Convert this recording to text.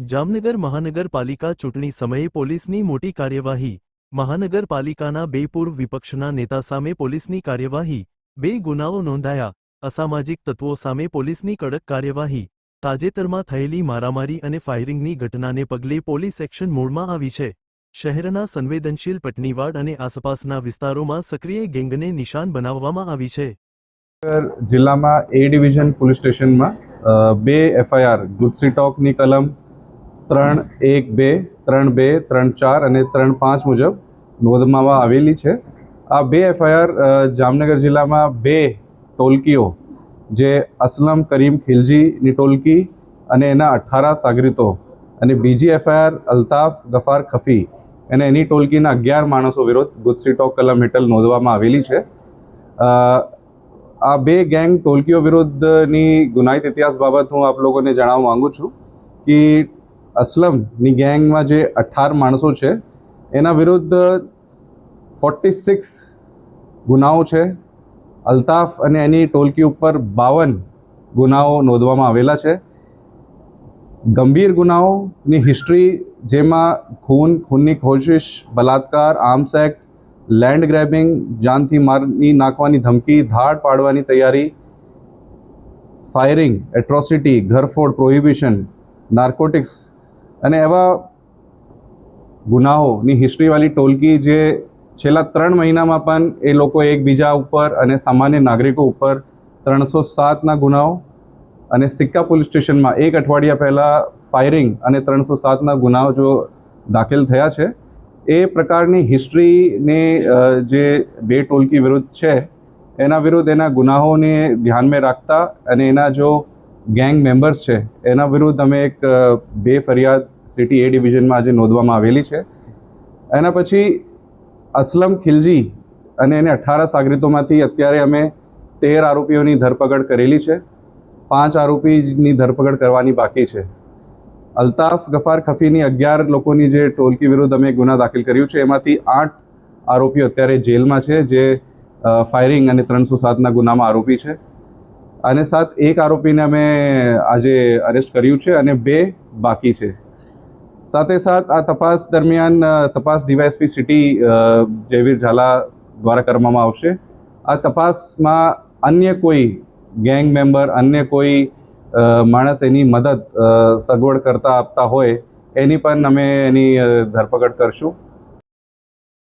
જામનગર મહાનગરપાલિકા ચૂંટણી સમયે પોલીસની મોટી કાર્યવાહી। મહાનગરપાલિકાના બે પૂર્વ વિપક્ષના નેતા સામે પોલીસની કાર્યવાહી। બે ગુનાઓ નોંધાયા। અસામાજિક તત્વો સામે પોલીસની કડક કાર્યવાહી। તાજેતરમાં થયેલી મારામારી અને ફાયરિંગની ઘટનાને પગલે પોલીસ એક્શન મોડમાં આવી છે। શહેરના સંવેદનશીલ પટનીવાડ અને આસપાસના વિસ્તારોમાં સક્રિય ગેંગને નિશાન બનાવવામાં આવી છે। જિલ્લામાં એ ડિવિઝન પોલીસ સ્ટેશનમાં બે એફઆઈઆર ગુજસી ટોકની કલમ 312, 32, 34 અને 35 મુજબ નોંધવામાં આવેલી છે। આ બે એફઆઈઆર જામનગર જિલ્લામાં બે ટોલકીઓ જે અસલમ કરીમ ખિલજીની ટોલકી અને એના 18 સાગરીતો અને બીજી એફઆઈઆર અલ્તાફ ગફાર ખફી અને એની ટોલકીના 11 માણસો વિરુદ્ધ ગુજસી ટોક કલમ હેઠળ નોંધવામાં આવેલી છે। આ બે ગેંગ ટોલકીઓ વિરુદ્ધની ગુનાહિત ઇતિહાસ બાબત હું આપ લોકોને જણાવવા માંગુ છું કે અસલમની ગેંગમાં જે 18 માણસો છે એના વિરુદ્ધ 46 ગુનાઓ છે। અલ્તાફ અને એની ટોલકી ઉપર 52 ગુનાઓ નોંધવામાં આવેલા છે। ગંભીર ગુનાઓની હિસ્ટ્રી જેમાં ખૂનની કોશિશ, બલાત્કાર, આર્મ્સ એક્ટ, લેન્ડ ગ્રેબિંગ, જાનથી મારી નાખવાની ધમકી, ધાડ પાડવાની તૈયારી, ફાયરિંગ, એટ્રોસિટી, ઘરફોડ, પ્રોહિબિશન, નાર્કોટિક્સ અને એવા ગુનાઓની હિસ્ટ્રીવાળી ટોલકી જે છેલ્લા 3 મહિનામાં પણ એ લોકો એકબીજા ઉપર અને સામાન્ય નાગરિકો ઉપર 307ના ગુનાઓ અને સિક્કા પોલીસ સ્ટેશનમાં એક અઠવાડિયા પહેલાં ફાયરિંગ અને 307ના ગુનાઓ જો દાખલ થયા છે। એ પ્રકારની હિસ્ટ્રીને જે બે ટોલકી વિરુદ્ધ છે એના વિરુદ્ધ એના ગુનાઓને ધ્યાનમાં રાખતા અને એના જો ગેંગ મેમ્બર્સ છે એના વિરુદ્ધ અમે એક બે ફરિયાદ સિટી એ ડિવિઝનમાં આજે નોંધવામાં આવેલી છે। એના પછી અસલમ ખિલજી અને એને 18 સાગરીતોમાંથી અત્યારે અમે 13 આરોપીઓની ધરપકડ કરેલી છે। 5 આરોપીની ધરપકડ કરવાની બાકી છે। અલ્તાફ ગફાર ખફીની 11 લોકોની જે ટોલકી વિરુદ્ધ અમે ગુના દાખલ કર્યું છે એમાંથી 8 આરોપીઓ અત્યારે જેલમાં છે જે ફાયરિંગ અને 307ના ગુનામાં આરોપી છે। અને સાથ એક આરોપીને અમે આજે અરેસ્ટ કર્યું છે અને 2 બાકી છે। સાથે સાથ આ તપાસ દરમિયાન તપાસ ડીવાયએસપી સિટી જયવીર ઝાલા દ્વારા કરવામાં આવશે। આ તપાસમાં અન્ય કોઈ ગેંગ મેમ્બર, અન્ય કોઈ માણસ એની મદદ સગવડ કરતા આપતા હોય એની પણ અમે એની ધરપકડ કરશું।